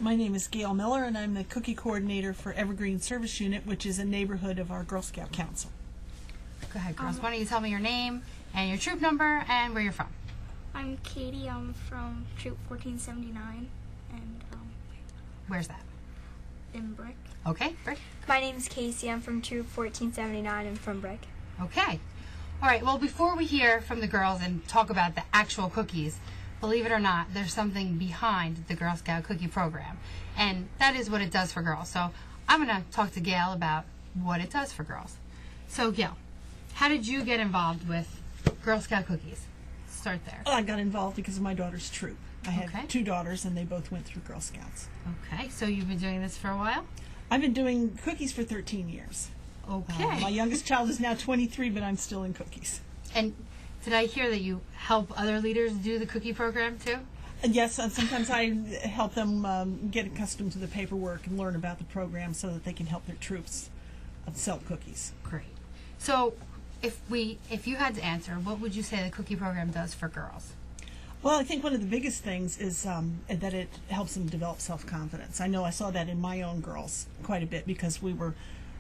My name is Gail Miller, and I'm the cookie coordinator for Evergreen Service Unit, which is a neighborhood of our Girl Scout Council. Go ahead, girls. Why don't you tell me your name and your troop number and where you're from? I'm Katie. I'm from Troop 1479, and Where's that? in Brick. Okay, Brick. My name's Casey. I'm from Troop 1479 and from Brick. Okay. All right, well, before we hear from the girls and talk about the actual cookies, believe it or not, there's something behind the Girl Scout cookie program, and that is what it does for girls. So I'm going to talk to Gail about what it does for girls. So, Gail, how did you get involved with Girl Scout cookies? Start there. I got involved because of my daughter's troop. I have Okay. 2 daughters, and they both went through Girl Scouts. Okay, so you've been doing this for a while? I've been doing cookies for 13 years. Okay. My youngest child is now 23, but I'm still in cookies. And did I hear that you help other leaders do the cookie program too? And yes, sometimes I help them get accustomed to the paperwork and learn about the program so that they can help their troops sell cookies. Great. So if you had to answer, what would you say the cookie program does for girls? Well, I think one of the biggest things is that it helps them develop self-confidence. I know I saw that in my own girls quite a bit because we were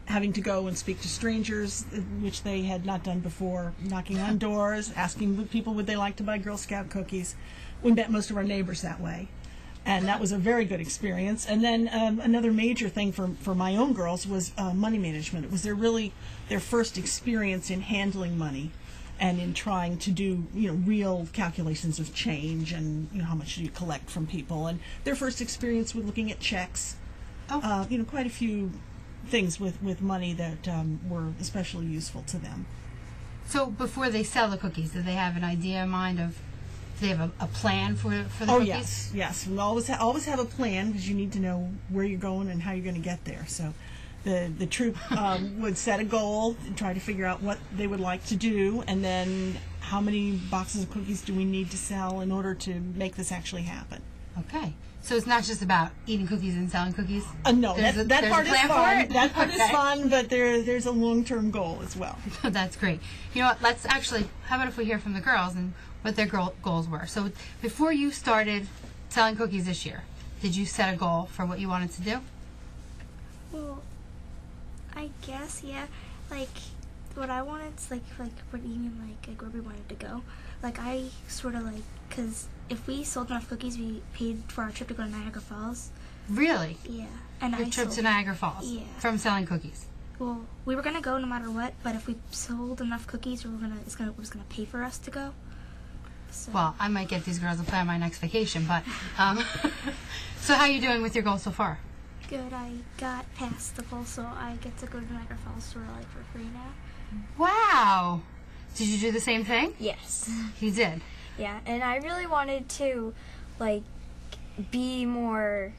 having to go and speak to strangers, which they had not done before, knocking on doors, asking people would they like to buy Girl Scout cookies. We met most of our neighbors that way, and that was a very good experience. And then another major thing for my own girls was money management. It was their first experience in handling money and in trying to do real calculations of change and how much do you collect from people, and their first experience with looking at checks. Quite a few things with money that were especially useful to them. So before they sell the cookies, do they have an idea in mind of? Do they have a plan for the Oh cookies? yes. We always have a plan because you need to know where you're going and how you're going to get there. So the troop would set a goal and try to figure out what they would like to do, and then how many boxes of cookies do we need to sell in order to make this actually happen. Okay. So it's not just about eating cookies and selling cookies? No, that part is fun. That part is Okay. fun, but there's a long-term goal as well. That's great. You know what? Let's actually, how about if we hear from the girls and what their goals were? So before you started selling cookies this year, did you set a goal for what you wanted to do? Well, I guess, yeah. Like, what I wanted, like what you mean, like where we wanted to go. Like, I sort of because if we sold enough cookies, we paid for our trip to go to Niagara Falls. Really? Yeah. And Your trip to Niagara Falls? Yeah. From selling cookies? Well, we were gonna go no matter what, but if we sold enough cookies, it was gonna pay for us to go. So. Well, I might get these girls to plan my next vacation, but so how are you doing with your goals so far? Good. I got past the goal, so I get to go to Niagara Falls sort of for free now. Wow! Did you do the same thing? Yes. You did? Yeah, and I really wanted to, try to be more,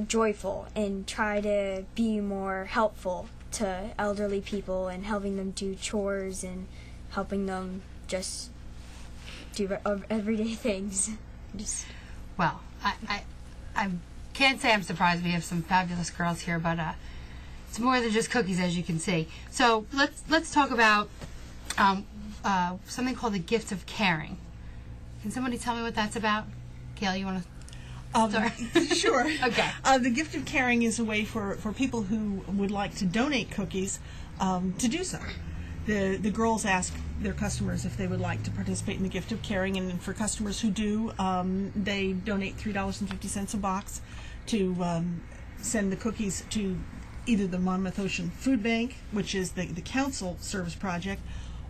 joyful and try to be more helpful to elderly people and helping them do chores and helping them just do everyday things. Well, I can't say I'm surprised. We have some fabulous girls here, but it's more than just cookies, as you can see. So let's talk about something called the gift of caring. Can somebody tell me what that's about? Gail, you want to start? Sure. Okay. The gift of caring is a way for people who would like to donate cookies to do so. The girls ask their customers if they would like to participate in the gift of caring, and for customers who do, they donate $3.50 a box to send the cookies to either the Monmouth Ocean Food Bank, which is the council service project,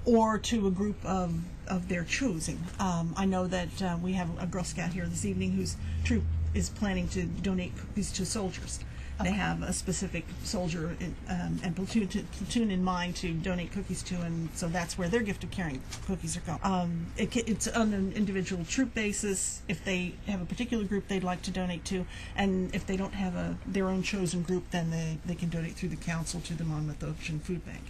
or to a group of their choosing. I know that we have a Girl Scout here this evening whose troop is planning to donate cookies to soldiers. They have a specific soldier and platoon in mind to donate cookies to, and so that's where their gift of caring cookies are going. It's on an individual troop basis if they have a particular group they'd like to donate to, and if they don't have their own chosen group, then they can donate through the council to the Monmouth Ocean Food Bank.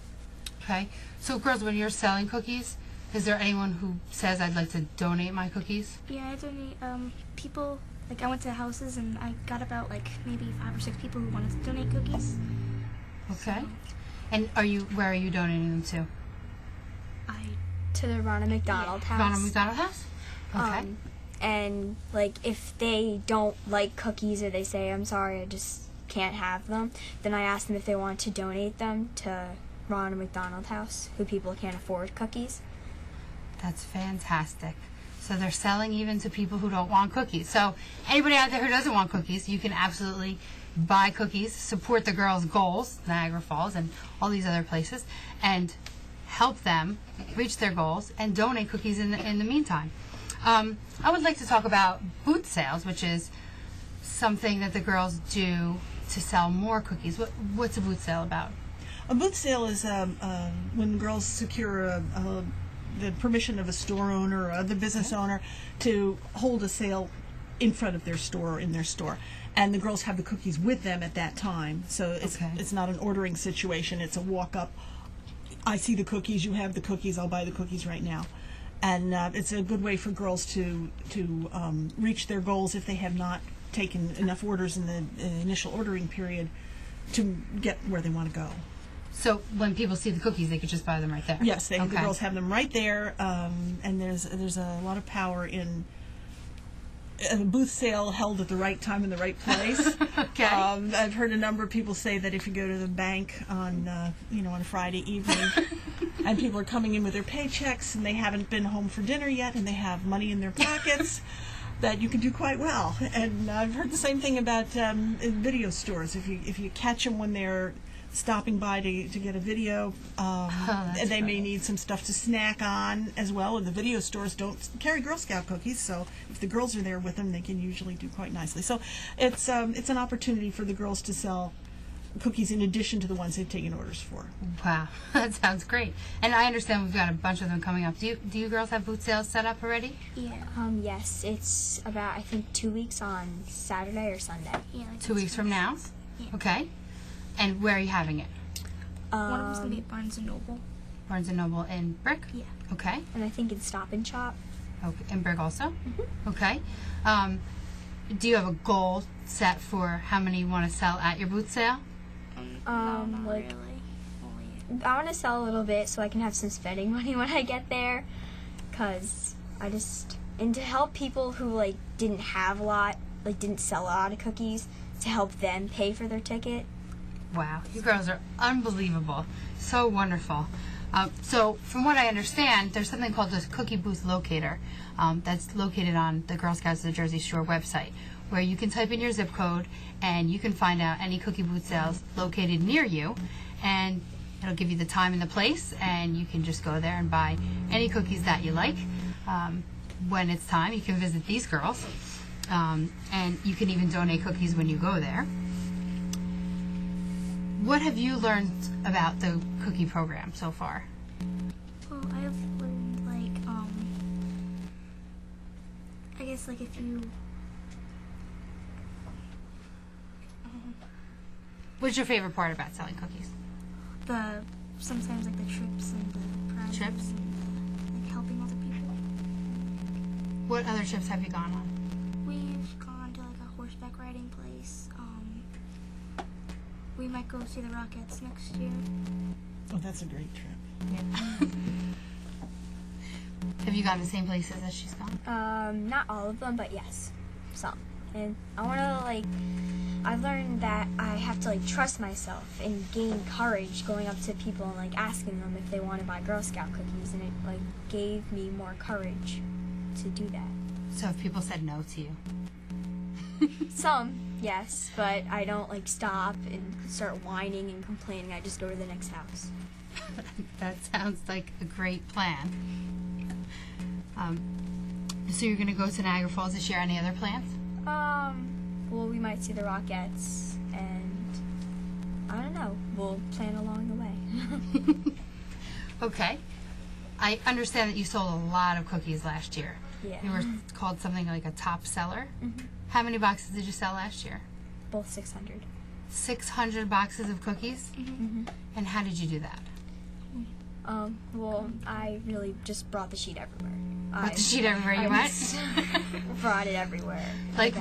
Okay. So, girls, when you're selling cookies, is there anyone who says, I'd like to donate my cookies? Yeah, I donate people. I went to houses and I got about maybe 5 or 6 people who wanted to donate cookies. Okay. So, And where are you donating them to? To the Ronald McDonald House. Ronald McDonald House? Okay. And like if they don't like cookies or they say, I'm sorry, I just can't have them, then I ask them if they want to donate them to Ronald McDonald House, who people can't afford cookies. That's fantastic. So they're selling even to people who don't want cookies. So anybody out there who doesn't want cookies, you can absolutely buy cookies, support the girls' goals, Niagara Falls and all these other places, and help them reach their goals and donate cookies in the meantime. I would like to talk about boot sales, which is something that the girls do to sell more cookies. What's a boot sale about? A booth sale is when girls secure the permission of a store owner or other business owner to hold a sale in front of their store or in their store. And the girls have the cookies with them at that time. So it's not an ordering situation. It's a walk up. I see the cookies. You have the cookies. I'll buy the cookies right now. And it's a good way for girls to reach their goals if they have not taken enough orders in the initial ordering period to get where they want to go. So when people see the cookies, they could just buy them right there? Yes, the girls have them right there, and there's a lot of power in a booth sale held at the right time in the right place. Okay. I've heard a number of people say that if you go to the bank on on a Friday evening, and people are coming in with their paychecks and they haven't been home for dinner yet, and they have money in their pockets, that you can do quite well. And I've heard the same thing about in video stores. If you catch them when they're stopping by to get a video, and they may need some stuff to snack on as well, and the video stores don't carry Girl Scout cookies, so if the girls are there with them, they can usually do quite nicely. So it's an opportunity for the girls to sell cookies in addition to the ones they've taken orders for. Wow, that sounds great. And I understand we've got a bunch of them coming up. Do you girls have boot sales set up already? Yeah. Yes, it's about, I think, 2 weeks on Saturday or Sunday. Yeah. Like 2 weeks from now? Yeah. Okay. And where are you having it? One of them's gonna be at Barnes and Noble. Barnes and Noble in Brick? Yeah. Okay. And I think in Stop and Shop. Okay. In Brick also? Mm-hmm. Okay. Do you have a goal set for how many you want to sell at your boot sale? No, not like, really. I want to sell a little bit so I can have some spending money when I get there, because and to help people who like didn't have a lot, like didn't sell a lot of cookies, to help them pay for their ticket. Wow, you girls are unbelievable. So wonderful. So from what I understand, there's something called the Cookie Booth Locator that's located on the Girl Scouts of the Jersey Shore website, where you can type in your zip code and you can find out any cookie booth sales located near you, and it'll give you the time and the place, and you can just go there and buy any cookies that you like. When it's time, you can visit these girls, and you can even donate cookies when you go there. What have you learned about the cookie program so far? Well, I've learned I guess if you. What's your favorite part about selling cookies? Sometimes the trips and the prizes. Trips? And, helping other people. What other trips have you gone on? We've gone to a horseback riding place. We might go see the Rockettes next year. Oh, that's a great trip. Yeah. Have you gone to the same places as she's gone? Not all of them, but yes, some. And I want to I've learned that I have to trust myself and gain courage going up to people and asking them if they want to buy Girl Scout cookies, and it gave me more courage to do that. So if people said no to you? Some, yes, but I don't stop and start whining and complaining. I just go to the next house. That sounds like a great plan. So you're going to go to Niagara Falls this year. Any other plans? Well, we might see the Rockettes, and I don't know. We'll plan along the way. Okay. I understand that you sold a lot of cookies last year. Yeah. You were called something like a top seller. Mm-hmm. How many boxes did you sell last year? Both 600. 600 boxes of cookies? Mm-hmm. And how did you do that? Well, I really just brought the sheet everywhere. Brought the sheet everywhere you went? Brought it everywhere. Like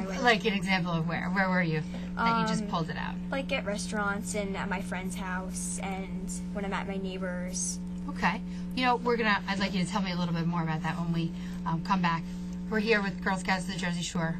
an example of where? Where were you that you just pulled it out? At restaurants and at my friend's house and when I'm at my neighbor's. Okay. I'd like you to tell me a little bit more about that when we come back We're here with Girl Scouts of the Jersey Shore.